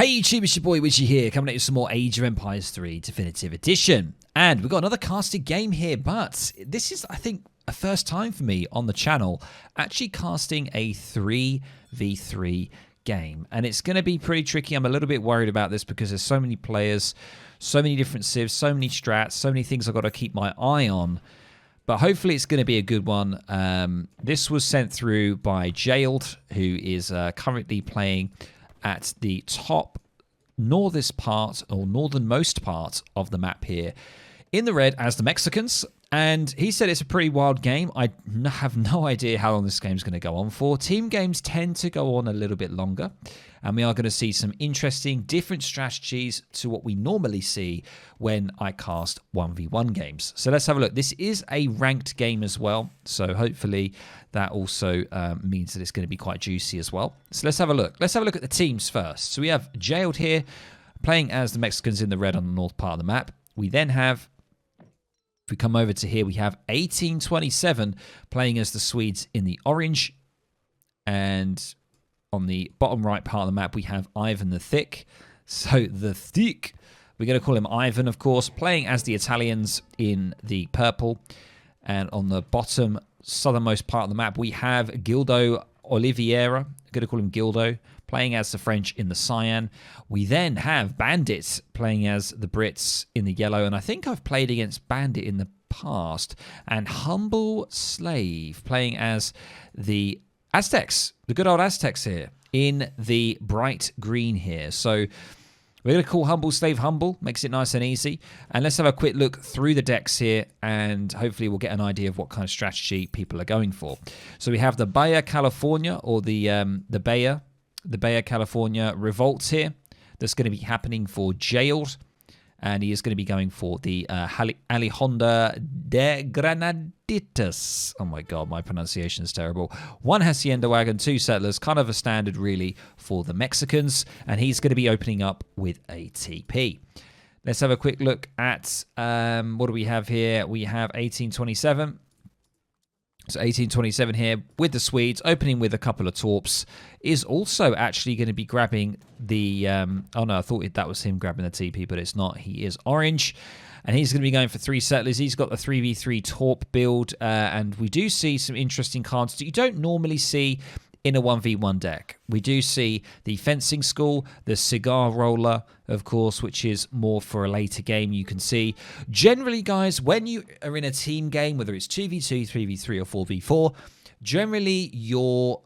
Hey YouTube, it's your boy Widgie here, coming at you with some more Age of Empires 3 Definitive Edition. And we've got another casted game here, but this is, I think, a first time for me on the channel, actually casting a 3v3 game. And it's going to be pretty tricky. I'm a little bit worried about this because there's so many players, so many different civs, so many strats, so many things I've got to keep my eye on. But hopefully it's going to be a good one. This was sent through by Jailed, who is currently playing at the top northernmost part of the map here in the red as the Mexicans. And he said it's a pretty wild game. I have no idea how long this game's going to go on for. Team games tend to go on a little bit longer. And we are going to see some interesting, different strategies to what we normally see when I cast 1v1 games. So let's have a look. This is a ranked game as well. So hopefully that also means that it's going to be quite juicy as well. So let's have a look. Let's have a look at the teams first. So we have Jailed here playing as the Mexicans in the red on the north part of the map. We then have, if we come over to here, we have 1827 playing as the Swedes in the orange. And on the bottom right part of the map, we have Ivan the Thick. So the Thick, we're going to call him Ivan, of course, playing as the Italians in the purple. And on the bottom southernmost part of the map, we have Gildo Oliveira. I'm going to call him Gildo, playing as the French in the cyan. We then have Bandit playing as the Brits in the yellow. And I think I've played against Bandit in the past. And Humble Slave playing as the Aztecs, the good old Aztecs here, in the bright green here. So we're going to call Humble Slave Humble, makes it nice and easy. And let's have a quick look through the decks here, and hopefully we'll get an idea of what kind of strategy people are going for. So we have the Baja California, or the Baja California Revolts here. That's going to be happening for Jailed. And he is going to be going for the Alejandra de Granaditas. Oh my God, my pronunciation is terrible. One Hacienda Wagon, two Settlers, kind of a standard really for the Mexicans. And he's going to be opening up with a TP. Let's have a quick look at, what do we have here? We have 1827. So 1827 here with the Swedes, opening with a couple of torps, is also actually going to be grabbing the... oh no, I thought that was him grabbing the TP, but it's not. He is orange, and he's going to be going for three settlers. He's got the 3v3 torp build, and we do see some interesting cards that you don't normally see in a 1v1 deck. We do see the Fencing School, the Cigar Roller, of course, which is more for a later game. You can see, generally, guys, when you are in a team game, whether it's 2v2, 3v3, or 4v4, generally you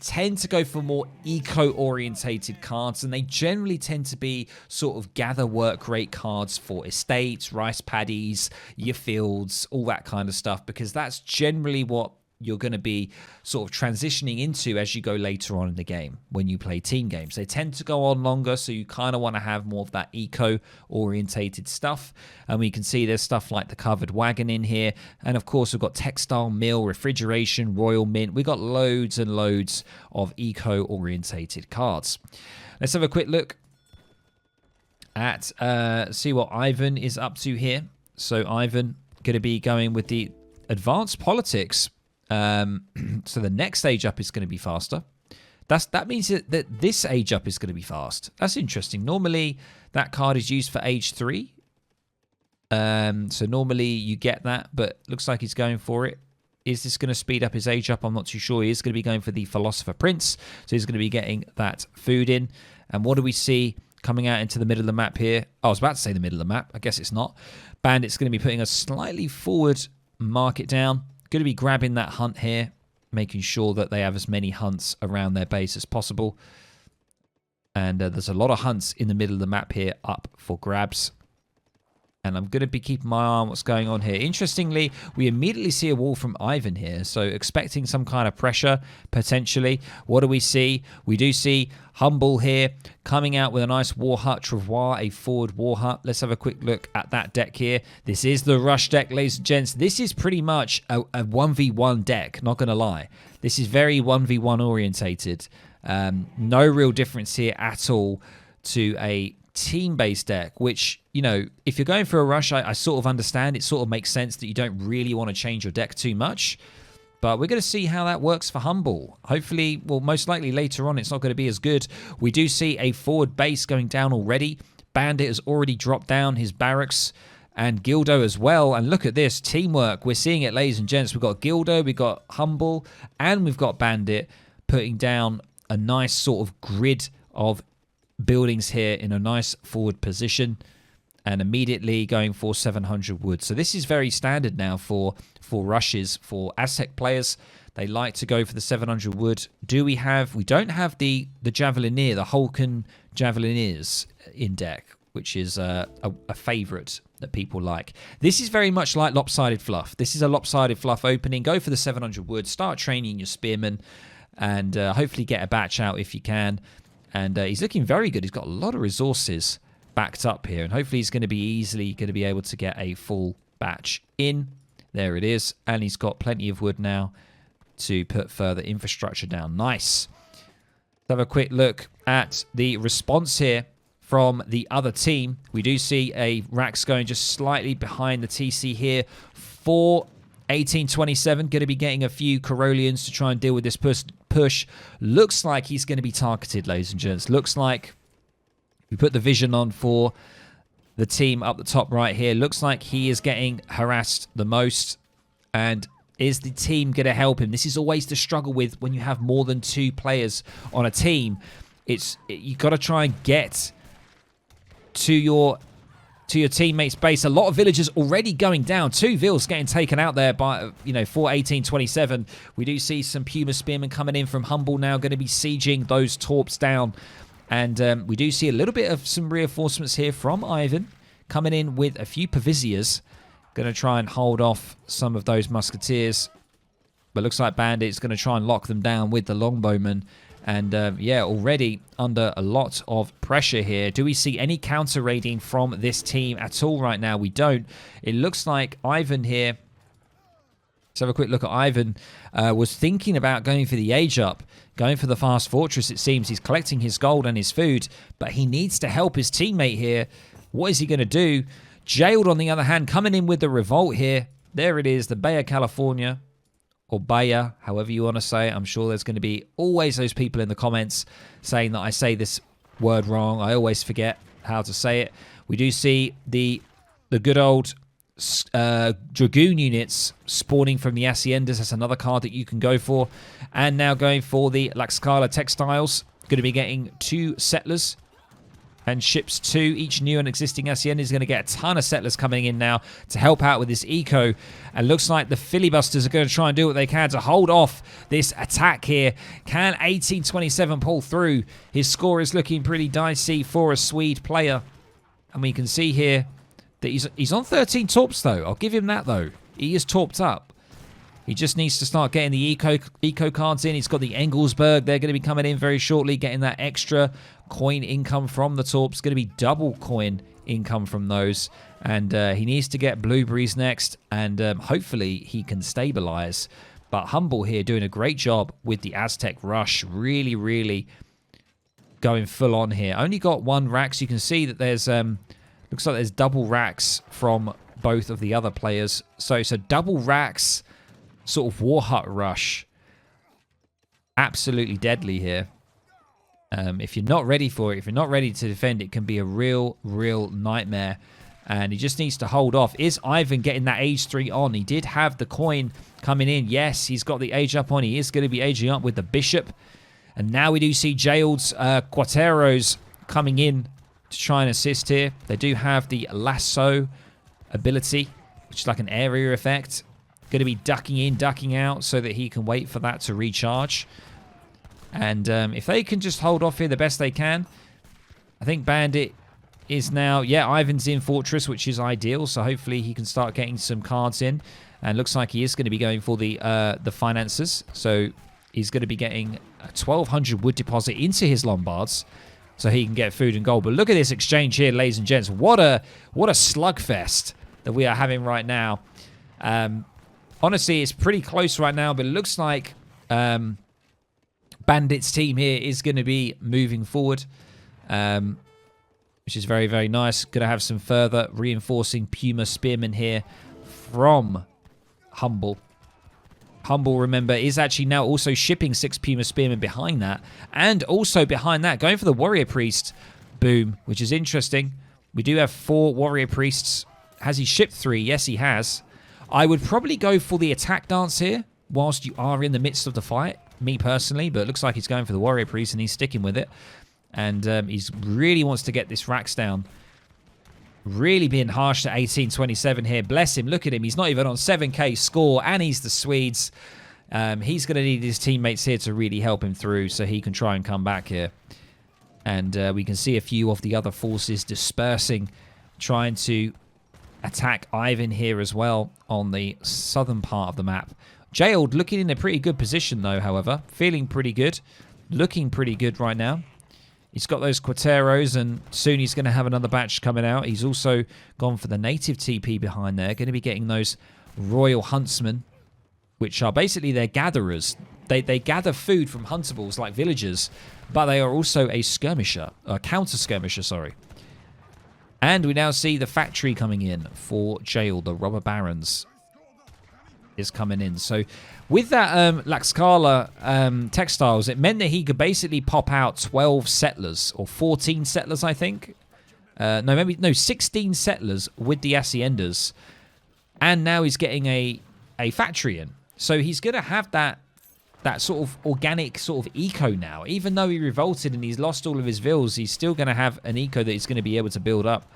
tend to go for more eco-orientated cards, and they generally tend to be sort of gather work rate cards for estates, rice paddies, your fields, all that kind of stuff, because that's generally what you're going to be sort of transitioning into as you go later on in the game when you play team games. They tend to go on longer, so you kind of want to have more of that eco-orientated stuff. And we can see there's stuff like the covered wagon in here. And of course, we've got textile mill, refrigeration, royal mint. We've got loads and loads of eco-orientated cards. Let's have a quick look at see what Ivan is up to here. So Ivan going to be going with the advanced politics. So the next age up is going to be faster. That means that this age up is going to be fast. That's interesting. Normally, that card is used for age 3. So normally you get that, but looks like he's going for it. Is this going to speed up his age up? I'm not too sure. He is going to be going for the Philosopher Prince. So he's going to be getting that food in. And what do we see coming out into the middle of the map here? Oh, I was about to say the middle of the map. I guess it's not. Bandit's going to be putting a slightly forward market down. Going to be grabbing that hunt here, making sure that they have as many hunts around their base as possible. And there's a lot of hunts in the middle of the map here up for grabs. And I'm going to be keeping my eye on what's going on here. Interestingly, we immediately see a wall from Ivan here. So expecting some kind of pressure, potentially. What do we see? We do see Humble here coming out with a nice war hut, Travois, a forward war hut. Let's have a quick look at that deck here. This is the rush deck, ladies and gents. This is pretty much a 1v1 deck, not going to lie. This is very 1v1 orientated. No real difference here at all to a team-based deck, which, you know, if you're going for a rush, I sort of understand. It sort of makes sense that you don't really want to change your deck too much. But we're going to see how that works for Humble. Hopefully, well, most likely later on, it's not going to be as good. We do see a forward base going down already. Bandit has already dropped down his barracks, and Gildo as well. And look at this teamwork. We're seeing it, ladies and gents. We've got Gildo, we've got Humble, and we've got Bandit putting down a nice sort of grid of buildings here in a nice forward position, and immediately going for 700 wood. So this is very standard now for rushes for Aztec players. They like to go for the 700 wood. We don't have the Javelineer, the Hulken Javelineers in deck, which is a favorite that people like. This is very much like Lopsided Fluff. This is a Lopsided Fluff opening. Go for the 700 wood. Start training your spearmen, and hopefully get a batch out if you can. And he's looking very good. He's got a lot of resources backed up here, and hopefully he's going to be easily going to be able to get a full batch in. There it is, and he's got plenty of wood now to put further infrastructure down. Nice. Let's have a quick look at the response here from the other team. We do see a Rax going just slightly behind the TC here for 1827. Going to be getting a few Corollians to try and deal with this push. Looks like he's going to be targeted, ladies and gents. Looks like we put the vision on for the team up the top right here. Looks like he is getting harassed the most. And is the team going to help him? This is always the struggle with when you have more than 2 players on a team. You've got to try and get to your teammates' base. A lot of villagers already going down. 2 vills getting taken out there by, for 1827. We do see some Puma Spearmen coming in from Humble now, going to be sieging those torps down. And we do see a little bit of some reinforcements here from Ivan coming in with a few Pavisiers. Going to try and hold off some of those musketeers. But looks like Bandit's going to try and lock them down with the longbowmen. And yeah, already under a lot of pressure here. Do we see any counter raiding from this team at all right now? We don't. It looks like Ivan here. Let's have a quick look at Ivan. Was thinking about going for the age up. Going for the fast fortress, it seems. He's collecting his gold and his food. But he needs to help his teammate here. What is he going to do? Jailed, on the other hand, coming in with the revolt here. There it is, the Bay of California. Or Bayer, however you want to say it. I'm sure there's going to be always those people in the comments saying that I say this word wrong. I always forget how to say it. We do see the good old Dragoon units spawning from the Haciendas. That's another card that you can go for. And now going for the Laxcala Textiles. Going to be getting 2 settlers and ships 2. Each new and existing Hacienda is going to get a ton of settlers coming in now to help out with this eco. And looks like the filibusters are going to try and do what they can to hold off this attack here. Can 1827 pull through? His score is looking pretty dicey for a Swede player. And we can see here that he's on 13 torps though. I'll give him that though. He is torped up. He just needs to start getting the eco cards in. He's got the Engelsberg. They're going to be coming in very shortly, getting that extra coin income from the torps. Going to be double coin income from those. And he needs to get blueberries next. And hopefully he can stabilize. But Humble here doing a great job with the Aztec rush. Really, really going full on here. Only got 1 Rax. You can see that there's looks like there's double Rax from both of the other players. So it's a double Rax sort of war hut rush. Absolutely deadly here. If you're not ready for it, if you're not ready to defend, it can be a real nightmare. And he just needs to hold off. Is Ivan getting that age 3 on? He did have the coin coming in. Yes, he's got the age up on. He is going to be aging up with the bishop. And now we do see Jail's Quateros coming in to try and assist here. They do have the lasso ability, which is like an area effect. Going to be ducking in, ducking out so that he can wait for that to recharge. And if they can just hold off here the best they can, I think Bandit is now... Yeah, Ivan's in Fortress, which is ideal. So hopefully he can start getting some cards in. And looks like he is going to be going for the finances. So he's going to be getting a 1,200 wood deposit into his Lombards so he can get food and gold. But look at this exchange here, ladies and gents. What a slugfest that we are having right now. Honestly, it's pretty close right now, but it looks like Bandit's team here is going to be moving forward, which is very, very nice. Going to have some further reinforcing Puma Spearmen here from Humble. Humble, remember, is actually now also shipping 6 Puma Spearmen behind that. And also behind that, going for the Warrior Priest boom, which is interesting. We do have 4 Warrior Priests. Has he shipped 3? Yes, he has. I would probably go for the attack dance here whilst you are in the midst of the fight, me personally. But it looks like he's going for the Warrior Priest and he's sticking with it. And he really wants to get this racks down. Really being harsh to 1827 here. Bless him. Look at him. He's not even on 7k score. And he's the Swedes. He's going to need his teammates here to really help him through so he can try and come back here. And we can see a few of the other forces dispersing, trying to attack Ivan here as well on the southern part of the map. Jailed looking in a pretty good position though, however. Feeling pretty good. Looking pretty good right now. He's got those Quateros, and soon he's going to have another batch coming out. He's also gone for the native TP behind there. Going to be getting those Royal Huntsmen, which are basically their gatherers. They gather food from huntables like villagers, but they are also a skirmisher, a counter-skirmisher, sorry. And we now see the factory coming in for Jail. The Robber Barons is coming in. So with that Laxkala textiles, it meant that he could basically pop out 12 settlers or 14 settlers, I think. No, 16 settlers with the Haciendas. And now he's getting a factory in. So he's going to have that sort of organic sort of eco now. Even though he revolted and he's lost all of his vills, he's still going to have an eco that he's going to be able to build up.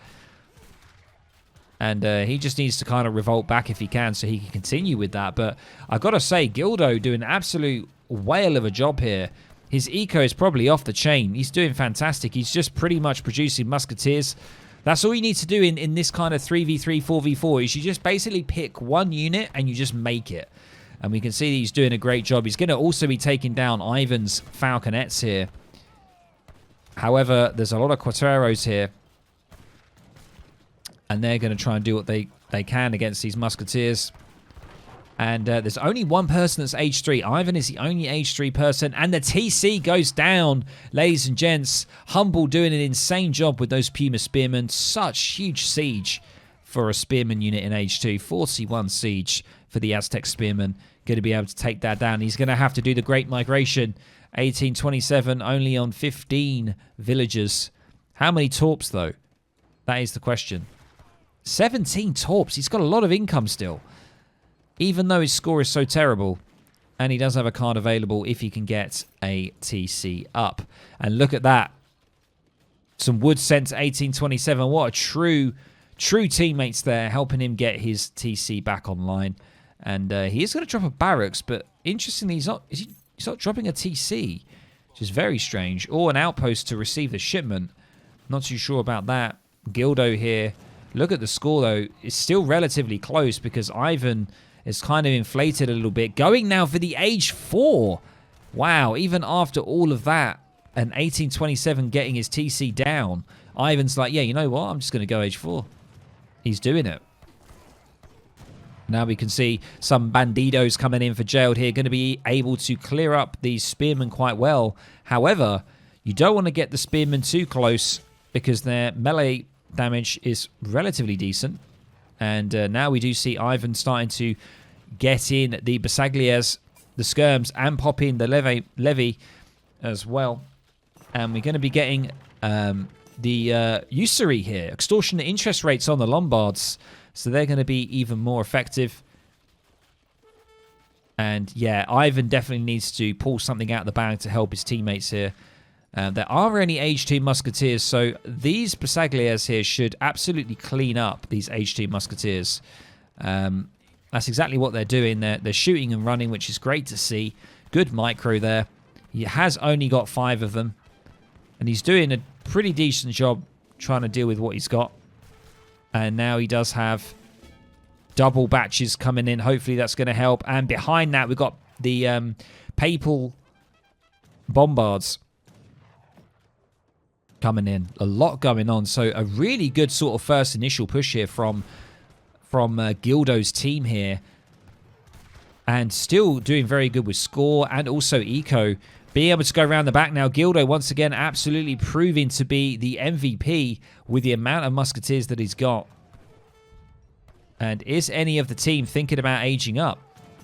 And he just needs to kind of revolt back if he can so he can continue with that. But I've got to say, Gildo doing an absolute whale of a job here. His eco is probably off the chain. He's doing fantastic. He's just pretty much producing musketeers. That's all you need to do in this kind of 3v3, 4v4 is you just basically pick one unit and you just make it. And we can see he's doing a great job. He's going to also be taking down Ivan's Falconets here. However, there's a lot of Quateros here. And they're going to try and do what they can against these musketeers. And there's only one person that's age 3. Ivan is the only age 3 person. And the TC goes down, ladies and gents. Humble doing an insane job with those Puma Spearmen. Such huge siege for a Spearman unit in age 2. 41 siege for the Aztec Spearman. Going to be able to take that down. He's going to have to do the Great Migration. 1827, only on 15 villagers. How many torps, though? That is the question. 17 torps. He's got a lot of income still. Even though his score is so terrible. And he does have a card available if he can get a TC up. And look at that. Some wood sent to 1827. What a true teammates there, helping him get his TC back online. And he is going to drop a barracks, but interestingly, he's not dropping a TC, which is very strange. Or an outpost to receive the shipment. Not too sure about that. Gildo here. Look at the score, though. It's still relatively close because Ivan is kind of inflated a little bit. Going now for the age 4. Wow, even after all of that, and 1827 getting his TC down, Ivan's like, yeah, you know what? I'm just going to go age 4. He's doing it. Now we can see some bandidos coming in for Jailed here. Going to be able to clear up these spearmen quite well. However, you don't want to get the spearmen too close because their melee damage is relatively decent. And now we do see Ivan starting to get in the Basaglias, the skirms, and pop in the levy as well. And we're going to be getting the usury here. Extortionate interest rates on the Lombards. So they're going to be even more effective. And yeah, Ivan definitely needs to pull something out of the bag to help his teammates here. There are only age 2 musketeers, so these Basaglias here should absolutely clean up these age 2 musketeers. That's exactly what they're doing. They're shooting and running, which is great to see. Good micro there. He has only got 5 of them. And he's doing a pretty decent job trying to deal with what he's got. And now he does have double batches coming in. Hopefully that's going to help. And behind that, we've got the Papal Bombards coming in. A lot going on. So a really good sort of first initial push here from Gildo's team here. And still doing very good with score and also eco. Being able to go around the back now. Gildo once again absolutely proving to be the MVP with the amount of musketeers that he's got. And is any of the team thinking about aging up?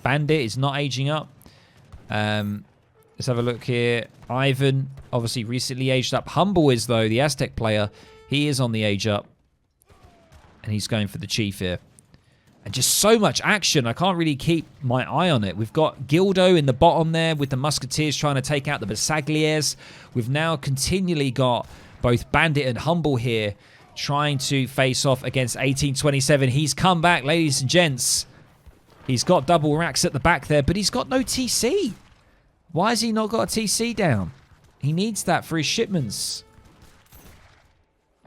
Bandit is not aging up. Let's have a look here. Ivan, obviously recently aged up. Humble is, though, the Aztec player. He is on the age up. And he's going for the Chief here. And just so much action. I can't really keep my eye on it. We've got Gildo in the bottom there with the Musketeers trying to take out the Bersagliers. We've now continually got both Bandit and Humble here trying to face off against 1827. He's come back, ladies and gents. He's got double racks at the back there, but he's got no TC. Why has he not got a TC down? He needs that for his shipments.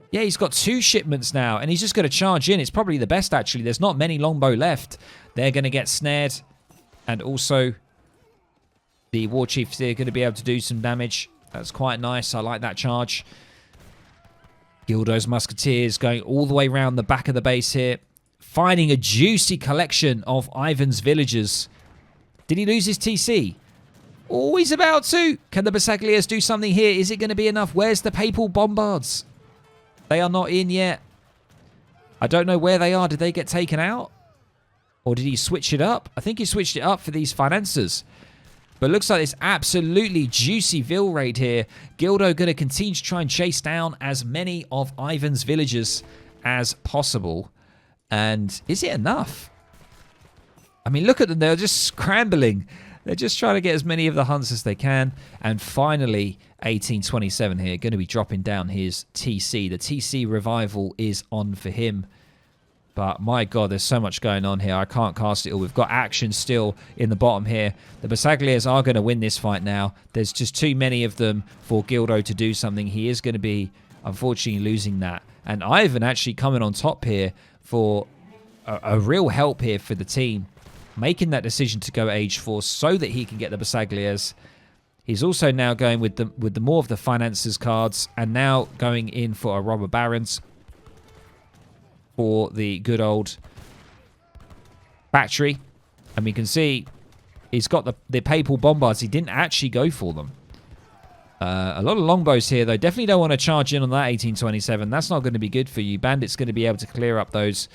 Yeah, he's got 2 shipments now, and he's just going to charge in. It's probably the best, actually. There's not many longbow left. They're going to get snared. And also, the War Chiefs are going to be able to do some damage. That's quite nice. I like that charge. Gildo's Musketeers going all the way around the back of the base here. Finding a juicy collection of Ivan's villagers. Did he lose his TC? Oh, he's about to. Can the Bersagliers do something here? Is it going to be enough? Where's the Papal Bombards? They are not in yet. I don't know where they are. Did they get taken out? Or did he switch it up? I think he switched it up for these financiers. But looks like this absolutely juicy Ville raid here. Gildo going to continue to try and chase down as many of Ivan's villagers as possible. And is it enough? I mean, look at them. They're just scrambling. They're just trying to get as many of the hunts as they can. And finally, 1827 here, going to be dropping down his TC. The TC revival is on for him. But my God, there's so much going on here. I can't cast it all. We've got action still in the bottom here. The Bersagliers are going to win this fight now. There's just too many of them for Gildo to do something. He is going to be, unfortunately, losing that. And Ivan actually coming on top here for a real help here for the team. Making that decision to go Age 4 so that he can get the Bersagliers. He's also now going with the more of the Finances cards and now going in for a Robber Barons for the good old battery. And we can see he's got the Papal Bombards. He didn't actually go for them. A lot of longbows here, though. Definitely don't want to charge in on that 1827. That's not going to be good for you. Bandit's going to be able to clear up those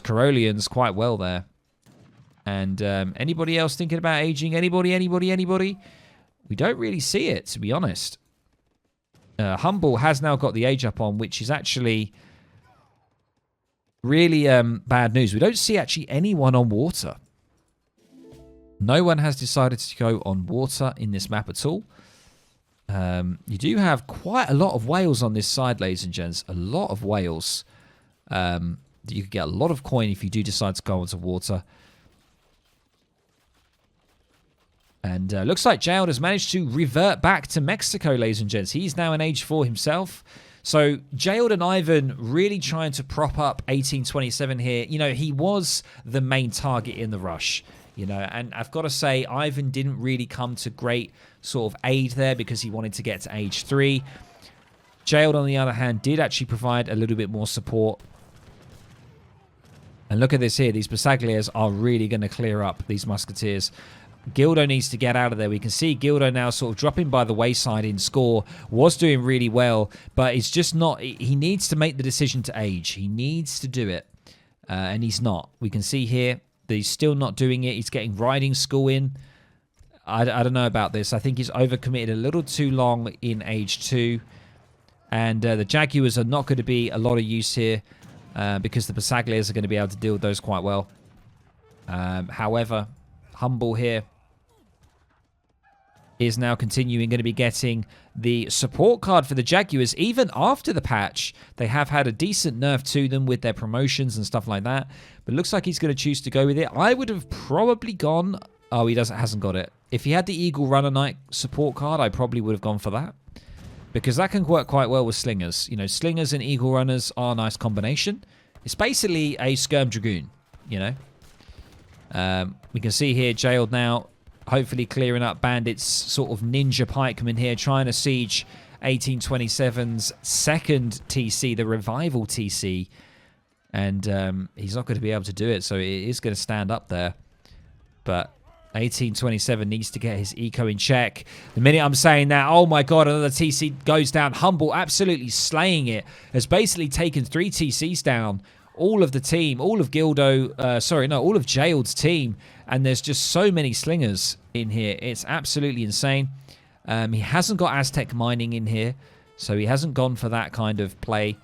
Carolians quite well there. And anybody else thinking about aging? Anybody? We don't really see it, to be honest. Humble has now got the age up on, which is actually really bad news. We don't see actually anyone on water. No one has decided to go on water in this map at all. You do have quite a lot of whales on this side, ladies and gents. A lot of whales. You could get a lot of coin if you do decide to go onto water. And looks like Jailed has managed to revert back to Mexico, ladies and gents. He's now in Age 4 himself. So Jailed and Ivan really trying to prop up 1827 here. You know, he was the main target in the rush. You know, and I've got to say, Ivan didn't really come to great sort of aid there because he wanted to get to Age 3. Jailed, on the other hand, did actually provide a little bit more support. And look at this here. These Bersagliers are really going to clear up these Musketeers. Gildo needs to get out of there. We can see Gildo now sort of dropping by the wayside in score. Was doing really well, but it's just not... He needs to make the decision to age. He needs to do it. And he's not. We can see here that he's still not doing it. He's getting riding school in. I don't know about this. I think he's overcommitted a little too long in Age 2. And the Jaguars are not going to be a lot of use here because the Bersagliers are going to be able to deal with those quite well. However, Humble here is now continuing going to be getting the support card for the Jaguars. Even after the patch, they have had a decent nerf to them with their promotions and stuff like that. But it looks like he's going to choose to go with it. I would have probably gone... Oh, he hasn't got it. If he had the Eagle Runner Knight support card, I probably would have gone for that. Because that can work quite well with Slingers. You know, Slingers and Eagle Runners are a nice combination. It's basically a Skirm Dragoon, you know. We can see here Jailed now hopefully clearing up Bandit's sort of ninja pikeman here, trying to siege 1827's second TC, the Revival TC. And he's not going to be able to do it, so it is going to stand up there. But 1827 needs to get his eco in check. The minute I'm saying that, oh my god, another TC goes down. Humble absolutely slaying it. Has basically taken 3 TCs down all of the team, all of all of Jaild's team, and there's just so many slingers in here. It's absolutely insane. He hasn't got Aztec mining in here, so he hasn't gone for that kind of play.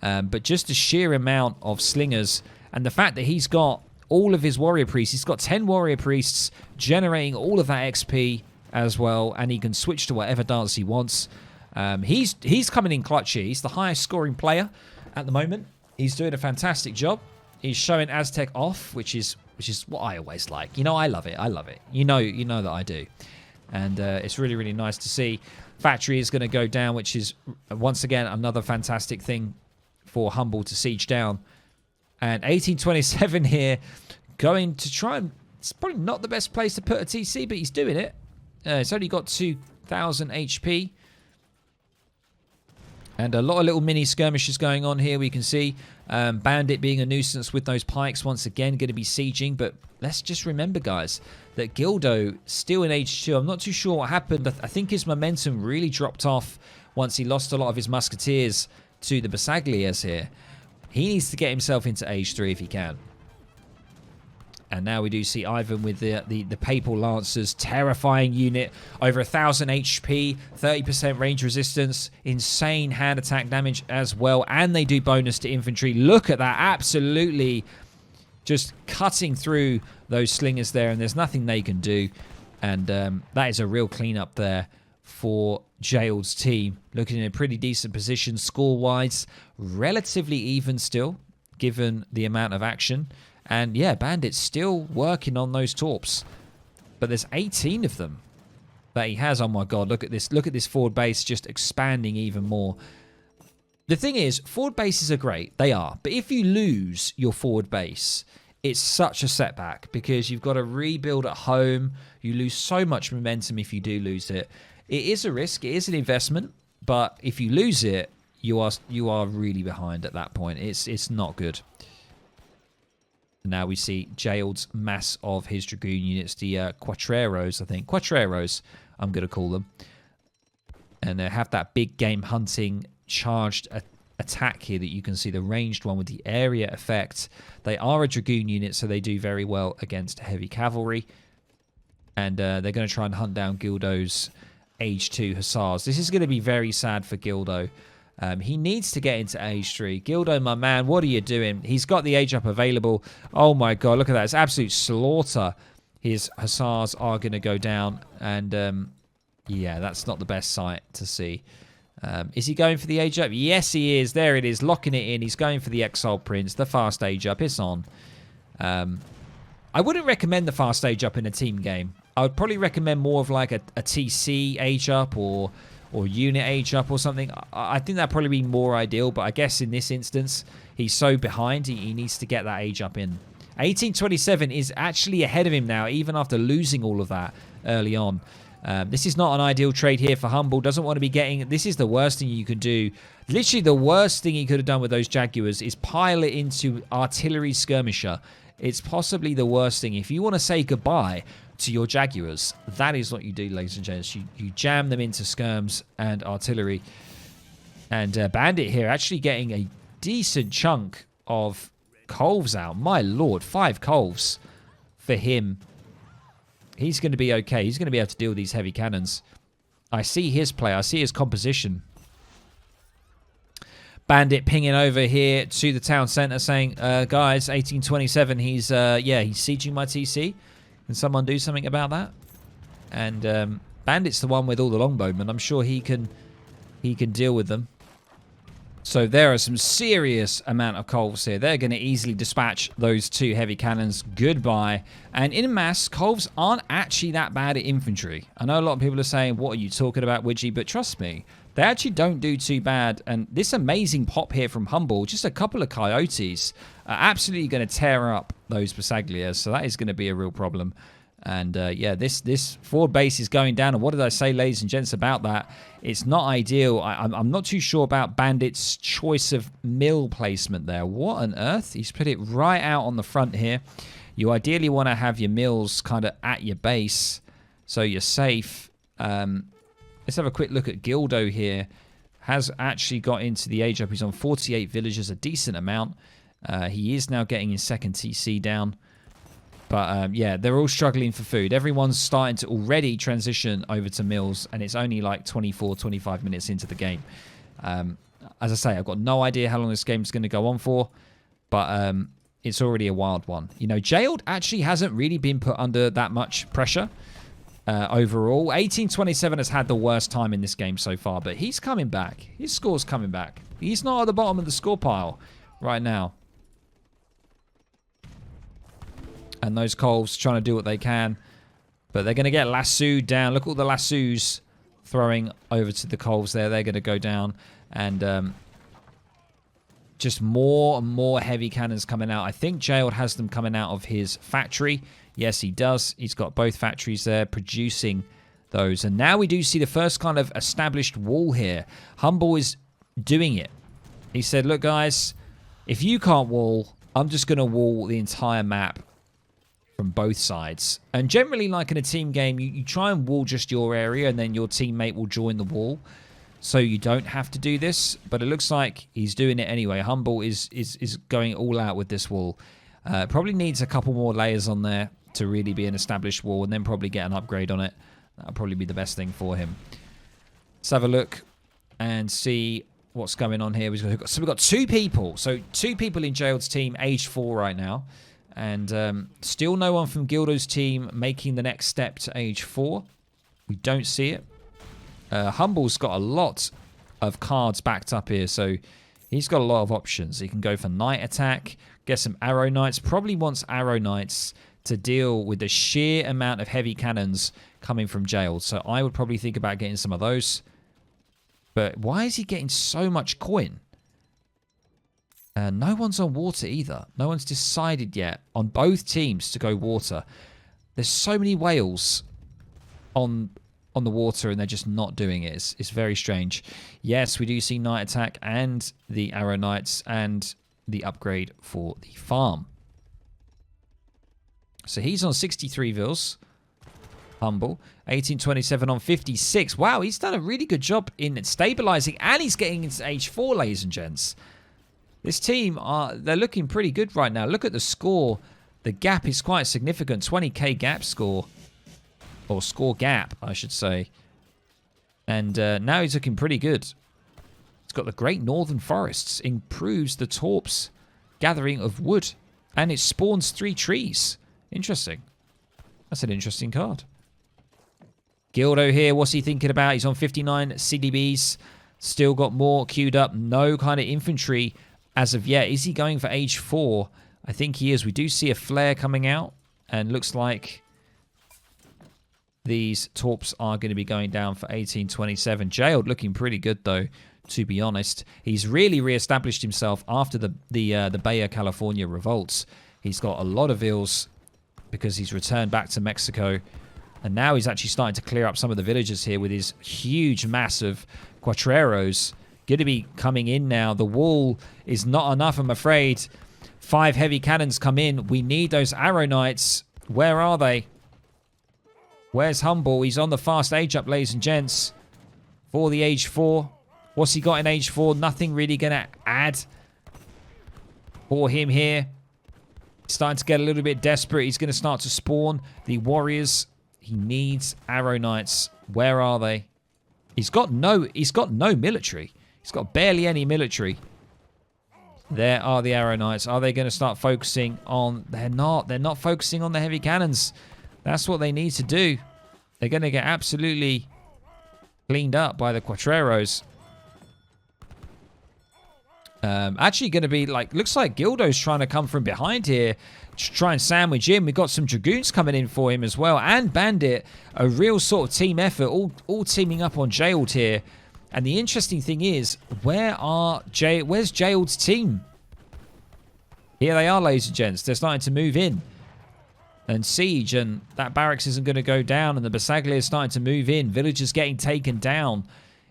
But just the sheer amount of slingers, and the fact that he's got all of his warrior priests, he's got 10 warrior priests generating all of that XP as well, and he can switch to whatever dance he wants. He's coming in clutch here. He's the highest scoring player at the moment. He's doing a fantastic job. He's showing Aztec off, which is what I always like. You know, I love it. I love it. You know that I do. And it's really, really nice to see. Factory is going to go down, which is, once again, another fantastic thing for Humble to siege down. And 1827 here, going to try and... It's probably not the best place to put a TC, but he's doing it. It's only got 2,000 HP. And a lot of little mini skirmishes going on here. We can see Bandit being a nuisance with those pikes once again, going to be sieging. But let's just remember, guys, that Gildo still in Age 2. I'm not too sure what happened. I think his momentum really dropped off once he lost a lot of his musketeers to the Basagliers here. He needs to get himself into Age 3 if he can. And now we do see Ivan with the Papal Lancers. Terrifying unit. Over 1,000 HP. 30% range resistance. Insane hand attack damage as well. And they do bonus to infantry. Look at that. Absolutely just cutting through those slingers there. And there's nothing they can do. And that is a real cleanup there for Jaild's team. Looking in a pretty decent position score-wise. Relatively even still, given the amount of action. And yeah, Bandit's still working on those torps. But there's 18 of them that he has. Oh my god, look at this. Look at this forward base just expanding even more. The thing is, forward bases are great. They are. But if you lose your forward base, it's such a setback because you've got to rebuild at home. You lose so much momentum if you do lose it. It is a risk. It is an investment. But if you lose it, you are really behind at that point. It's not good. Now we see Jaild's mass of his Dragoon units, the Quatreros, I think. Quatreros, I'm going to call them. And they have that big game hunting charged attack here that you can see, the ranged one with the area effect. They are a Dragoon unit, so they do very well against heavy cavalry. And they're going to try and hunt down Gildo's Age 2 Hussars. This is going to be very sad for Gildo. He needs to get into Age 3. Gildo, my man, what are you doing? He's got the age up available. Oh my god, look at that. It's absolute slaughter. His Hussars are going to go down. And yeah, that's not the best sight to see. Is he going for the age up? Yes, he is. There it is, locking it in. He's going for the Exiled Prince, the fast age up. It's on. I wouldn't recommend the fast age up in a team game. I would probably recommend more of like a TC age up or unit age up or something. I think that'd probably be more ideal, but I guess in this instance, he's so behind, he needs to get that age up in. 1827 is actually ahead of him now, even after losing all of that early on. This is not an ideal trade here for Humble. Doesn't want to be getting... This is the worst thing you can do. Literally the worst thing he could have done with those Jaguars is pile it into artillery skirmisher. It's possibly the worst thing. If you want to say goodbye to your Jaguars, that is what you do, ladies and gents. You jam them into skirms and artillery. And Bandit here actually getting a decent chunk of Colves out. My lord, 5 Colves for him. He's going to be okay. He's going to be able to deal with these heavy cannons. I see his play. I see his composition. Bandit pinging over here to the town centre saying, guys, 1827, he's sieging my TC. Can someone do something about that? And Bandit's the one with all the longbowmen. I'm sure he can deal with them. So there are some serious amount of Colves here. They're going to easily dispatch those 2 heavy cannons. Goodbye. And in mass, Colves aren't actually that bad at infantry. I know a lot of people are saying, what are you talking about, Widgie? But trust me, they actually don't do too bad. And this amazing pop here from Humble, just a couple of coyotes, are absolutely going to tear up those Basagliers. So that is going to be a real problem. And yeah, this forward base is going down. And what did I say, ladies and gents, about that? It's not ideal. I'm not too sure about Bandit's choice of mill placement there. What on earth? He's put it right out on the front here. You ideally want to have your mills kind of at your base so you're safe. Let's have a quick look at Gildo here. Has actually got into the age up. He's on 48 villagers, a decent amount. He is now getting his second TC down. But yeah, they're all struggling for food. Everyone's starting to already transition over to meals, and it's only like 24, 25 minutes into the game. As I say, I've got no idea how long this game is going to go on for, but it's already a wild one. You know, Jailed actually hasn't really been put under that much pressure overall. 1827 has had the worst time in this game so far, but he's coming back. His score's coming back. He's not at the bottom of the score pile right now. And those Colves trying to do what they can. But they're going to get lassoed down. Look at all the lassos throwing over to the Colves there. They're going to go down. And just more and more heavy cannons coming out. I think Jailed has them coming out of his factory. Yes, he does. He's got both factories there producing those. And now we do see the first kind of established wall here. Humble is doing it. He said, look, guys, if you can't wall, I'm just going to wall the entire map from both sides. And generally, like in a team game, you try and wall just your area, and then your teammate will join the wall. So you don't have to do this, but it looks like he's doing it anyway. Humble is going all out with this wall. Probably needs a couple more layers on there to really be an established wall, and then probably get an upgrade on it. That'll probably be the best thing for him. Let's have a look and see what's going on here. So we've got two people. So two people in Jailed's team, age 4 right now. And still no one from Gildo's team making the next step to age 4. We don't see it. Humble's got a lot of cards backed up here, so he's got a lot of options. He can go for Knight Attack, get some Arrow Knights. Probably wants Arrow Knights to deal with the sheer amount of heavy cannons coming from Jailed. So I would probably think about getting some of those. But why is he getting so much coin? No one's on water either. No one's decided yet on both teams to go water. There's so many whales on the water, and they're just not doing it. It's very strange. Yes, we do see Knight Attack and the Arrow Knights and the upgrade for the farm. So he's on 63 vils. Humble. 1827 on 56. Wow, he's done a really good job in stabilizing, and he's getting into age 4, ladies and gents. This team, they're looking pretty good right now. Look at the score. The gap is quite significant. 20k gap score. Or score gap, I should say. And now he's looking pretty good. He's got the Great Northern Forests. Improves the Torp's gathering of wood. And it spawns 3 trees. Interesting. That's an interesting card. Gildo here, what's he thinking about? He's on 59 CDBs. Still got more queued up. No kind of infantry as of yet. Is he going for age 4? I think he is. We do see a flare coming out. And looks like these Torps are going to be going down for 1827. Jailed looking pretty good, though, to be honest. He's really re-established himself after the Baja California revolts. He's got a lot of vills because he's returned back to Mexico. And now he's actually starting to clear up some of the villages here with his huge mass of Cuatreros. Going to be coming in now. The wall is not enough, I'm afraid. 5 heavy cannons come in. We need those Arrow Knights. Where are they? Where's Humble? He's on the fast age up, ladies and gents. For the age 4. What's he got in age 4? Nothing really going to add for him here. Starting to get a little bit desperate. He's going to start to spawn the warriors. He needs Arrow Knights. Where are they? He's got no military. He's got barely any military. There are the Arrow Knights. Are they going to start focusing on... They're not. They're not focusing on the heavy cannons. That's what they need to do. They're going to get absolutely cleaned up by the Cuatreros. Actually going to be like... Looks like Gildo's trying to come from behind here to try and sandwich in. We've got some Dragoons coming in for him as well. And Bandit. A real sort of team effort. All teaming up on Jailed here. And the interesting thing is, where's Jailed's team? Here they are, ladies and gents. They're starting to move in. And Siege, and that barracks isn't going to go down. And the Basaglia is starting to move in. Villagers getting taken down.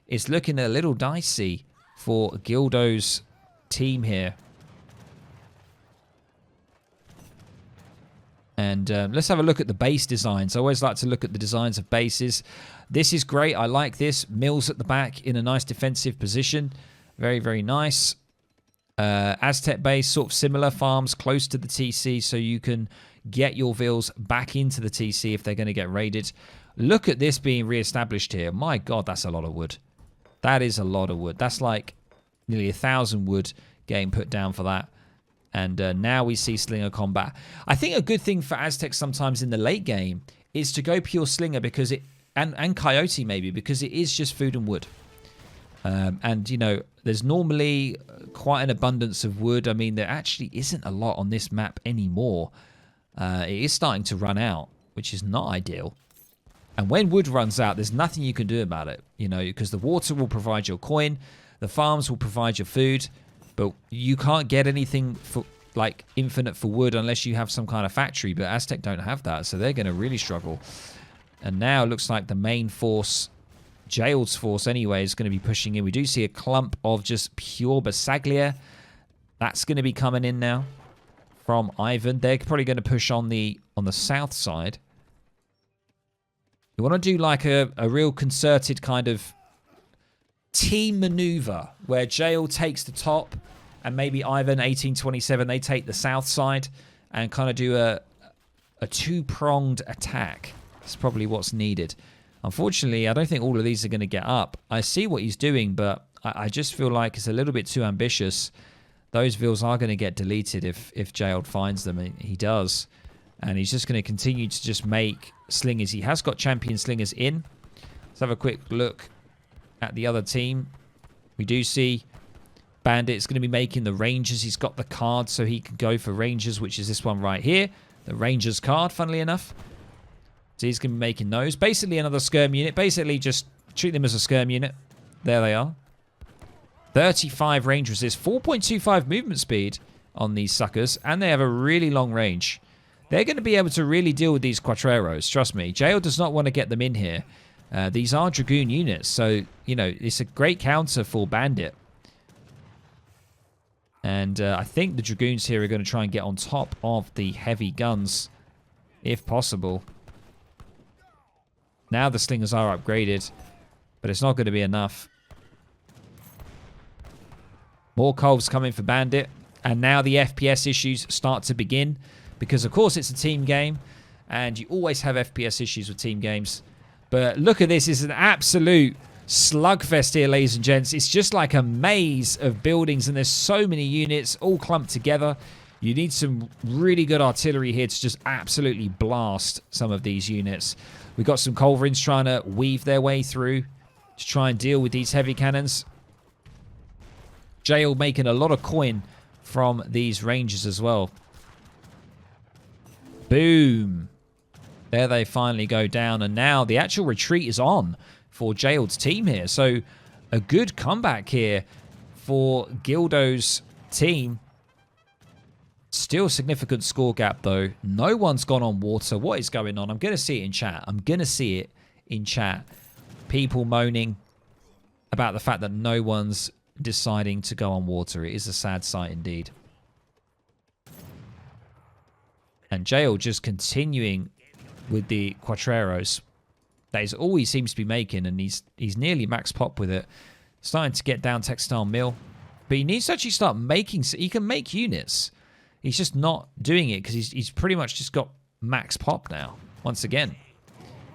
It's looking a little dicey for Gildo's team here. And let's have a look at the base designs. I always like to look at the designs of bases. This is great. I like this. Mills at the back in a nice defensive position. Very, very nice. Aztec base, sort of similar farms close to the TC, so you can get your vills back into the TC if they're going to get raided. Look at this being re-established here. My God, that's a lot of wood. That is a lot of wood. That's like nearly 1,000 wood getting put down for that. And now we see slinger combat. I think a good thing for Aztecs sometimes in the late game is to go pure slinger because it, and coyote maybe, because it is just food and wood. And, you know, there's normally quite an abundance of wood. I mean, there actually isn't a lot on this map anymore. It is starting to run out, which is not ideal. And when wood runs out, there's nothing you can do about it, you know, because the water will provide your coin, the farms will provide your food, but you can't get anything for like infinite for wood unless you have some kind of factory. But Aztec don't have that, so they're going to really struggle. And now it looks like the main force, Jail's force anyway, is going to be pushing in. We do see a clump of just pure Basaglia. That's going to be coming in now from Ivan. They're probably going to push on the south side. You want to do like a real concerted kind of team maneuver where Jail takes the top and maybe Ivan 1827 they take the south side and kind of do a two-pronged attack. That's probably what's needed. Unfortunately, I don't think all of these are going to get up. I see what he's doing, but I just feel like it's a little bit too ambitious. Those vills are going to get deleted if Jail finds them, and he does. And he's just going to continue to just make slingers. He has got champion slingers in. Let's have a quick look at the other team. We do see Bandit's going to be making the Rangers. He's got the card, so he can go for Rangers, which is this one right here. The Rangers card, funnily enough. So he's going to be making those. Basically another skirm unit. Basically just treat them as a skirm unit. There they are. 35 range resist. 4.25 movement speed on these suckers. And they have a really long range. They're going to be able to really deal with these Quatreros. Trust me. Jail does not want to get them in here. These are Dragoon units. So, you know, it's a great counter for Bandit. And I think the Dragoons here are going to try and get on top of the heavy guns, if possible. Now the slingers are upgraded, but it's not going to be enough. More Colves coming for Bandit. And now the FPS issues start to begin. Because, of course, it's a team game. And you always have FPS issues with team games. But look at this. It's an absolute slugfest here, ladies and gents. It's just like a maze of buildings. And there's so many units all clumped together. You need some really good artillery here to just absolutely blast some of these units. We've got some Culverins trying to weave their way through to try and deal with these heavy cannons. Jail making a lot of coin from these Rangers as well. Boom. There they finally go down. And now the actual retreat is on for Jail's team here. So a good comeback here for Gildo's team. Still significant score gap, though. No one's gone on water. What is going on? I'm going to see it in chat. I'm going to see it in chat. People moaning about the fact that no one's deciding to go on water. It is a sad sight indeed. And Jail just continuing with the Quatreros. That is all he seems to be making, and he's nearly max pop with it. Starting to get down textile mill. But he needs to actually start making... He can make units. He's just not doing it because he's pretty much just got max pop now. Once again.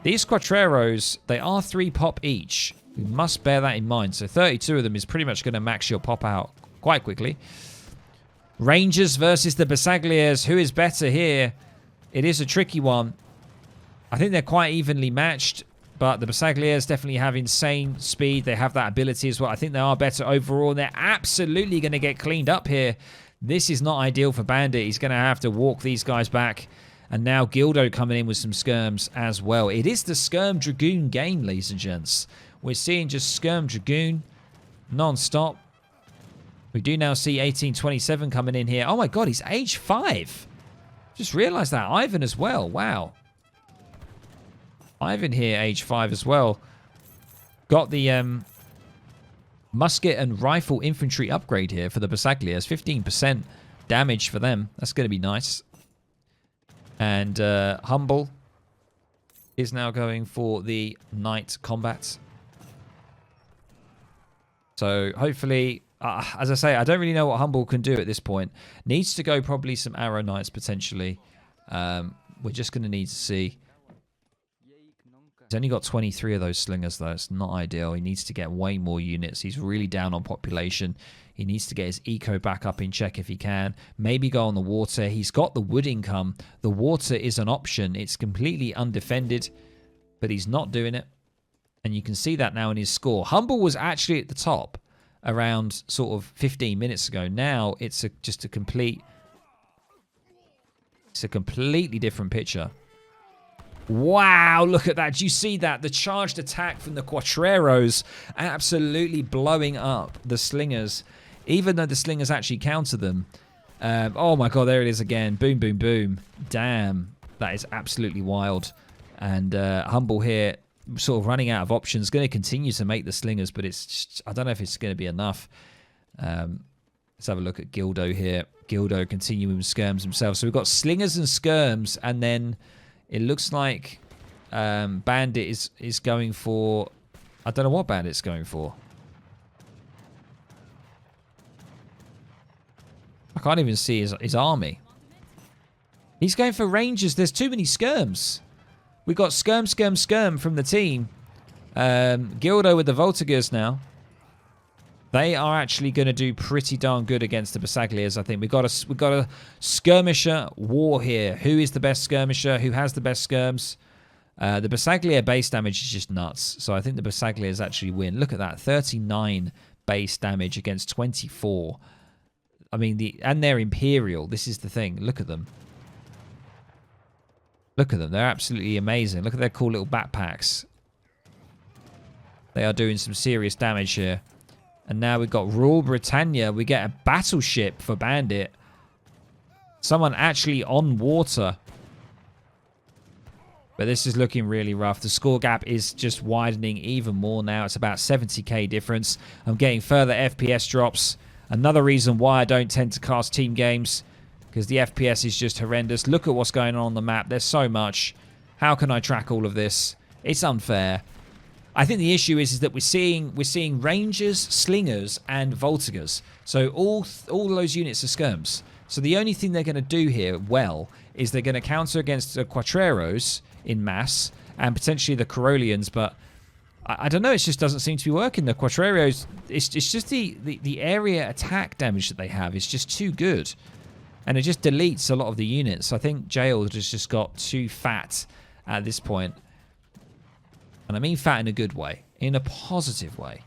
These Quatreros, they are 3 pop each. We must bear that in mind. So 32 of them is pretty much going to max your pop out quite quickly. Rangers versus the Basagliers. Who is better here? It is a tricky one. I think they're quite evenly matched. But the Basagliers definitely have insane speed. They have that ability as well. I think they are better overall. And they're absolutely going to get cleaned up here. This is not ideal for Bandit. He's going to have to walk these guys back. And now Gildo coming in with some skirms as well. It is the Skirm Dragoon game, ladies and gents. We're seeing just Skirm Dragoon non-stop. We do now see 1827 coming in here. Oh my god, he's age 5. Just realized that. Ivan as well. Wow. Ivan here, age 5 as well. Got the musket and rifle infantry upgrade here for the Basagliers. 15% damage for them. That's going to be nice. And Humble is now going for the night combat. So hopefully as I say, I don't really know what Humble can do at this point. Needs to go probably some Arrow Knights potentially. We're just going to need to see. He's only got 23 of those slingers, though. It's not ideal. He needs to get way more units. He's really down on population. He needs to get his eco back up in check if he can. Maybe go on the water. He's got the wood income. The water is an option. It's completely undefended, but he's not doing it. And you can see that now in his score. Humble was actually at the top around sort of 15 minutes ago. Now it's just a completely different picture. Wow, look at that. Do you see that? The charged attack from the Quatreros absolutely blowing up the slingers, even though the slingers actually counter them. Oh my god, there it is again. Boom, boom, boom. Damn, that is absolutely wild. And Humble here, sort of running out of options, going to continue to make the slingers, but it's just, I don't know if it's going to be enough. Let's have a look at Gildo here. Gildo continuing with skirms himself. So we've got slingers and skirms, and then it looks like Bandit is going for... I don't know what Bandit's going for. I can't even see his army. He's going for Rangers. There's too many skirms. We've got skirm from the team. Gildo with the Voltigeurs now. They are actually going to do pretty darn good against the Basagliers, I think. We've got a skirmisher war here. Who is the best skirmisher? Who has the best skirms? The Basaglier base damage is just nuts. So I think the Basagliers actually win. Look at that. 39 base damage against 24. I mean, and they're Imperial. This is the thing. Look at them. Look at them. They're absolutely amazing. Look at their cool little backpacks. They are doing some serious damage here. And now we've got Rule Britannia. We get a battleship for Bandit. Someone actually on water. But this is looking really rough. The score gap is just widening even more now. It's about 70k difference. I'm getting further FPS drops. Another reason why I don't tend to cast team games, because the FPS is just horrendous. Look at what's going on the map. There's so much. How can I track all of this? It's unfair. I think the issue is that we're seeing Rangers, Slingers, and Voltigeurs. So all those units are skirms. So the only thing they're going to do here well is they're going to counter against the Quatreros in mass and potentially the Corollians, but I don't know. It just doesn't seem to be working. The Quatreros, it's just the area attack damage that they have is just too good. And it just deletes a lot of the units. I think Jailed has just got too fat at this point. And I mean fat in a good way. In a positive way.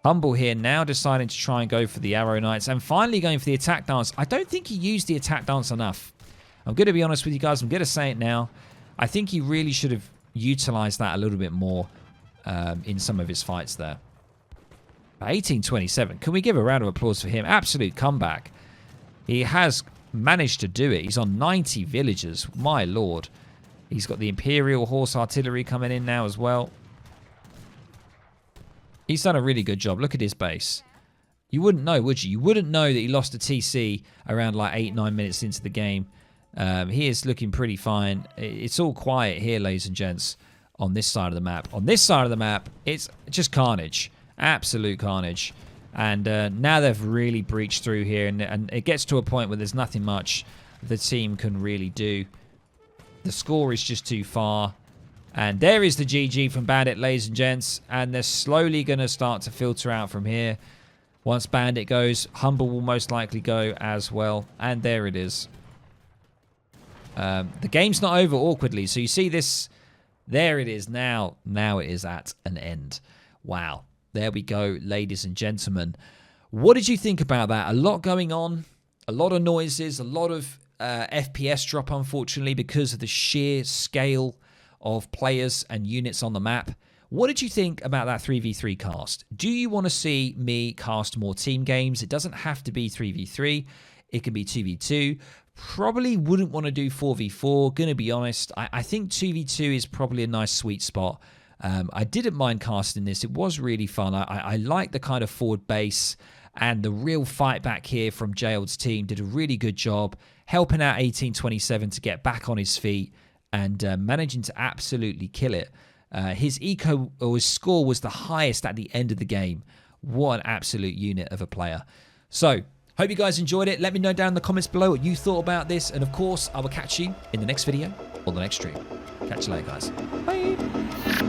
Humble here now deciding to try and go for the Arrow Knights. And finally going for the attack dance. I don't think he used the attack dance enough. I'm going to be honest with you guys. I'm going to say it now. I think he really should have utilized that a little bit more in some of his fights there. 1827. Can we give a round of applause for him? Absolute comeback. He has managed to do it. He's on 90 villagers. My lord. He's got the Imperial Horse Artillery coming in now as well. He's done a really good job. Look at his base. You wouldn't know, would you? You wouldn't know that he lost a TC around like 8-9 minutes into the game. He is looking pretty fine. It's all quiet here, ladies and gents, on this side of the map. On this side of the map, it's just carnage. Absolute carnage. And now they've really breached through here. And it gets to a point where there's nothing much the team can really do. The score is just too far. And there is the GG from Bandit, ladies and gents. And they're slowly going to start to filter out from here. Once Bandit goes, Humble will most likely go as well. And there it is. The game's not over awkwardly. So you see this. There it is now. Now it is at an end. Wow. There we go, ladies and gentlemen. What did you think about that? A lot going on. A lot of noises. A lot of FPS drop, unfortunately, because of the sheer scale of players and units on the map. What did you think about that 3v3 cast? Do you want to see me cast more team games? It doesn't have to be 3v3. It can be 2v2. Probably wouldn't want to do 4v4. Gonna be honest. I think 2v2 is probably a nice sweet spot. I didn't mind casting this. It was really fun. I like the kind of forward base and the real fight back here from Jailed's team. Did a really good job helping out 1827 to get back on his feet and managing to absolutely kill it. His eco or his score was the highest at the end of the game, What an absolute unit of a player. So, hope you guys enjoyed it. Let me know down in the comments below what you thought about this. And of course, I will catch you in the next video or the next stream. Catch you later, guys. Bye.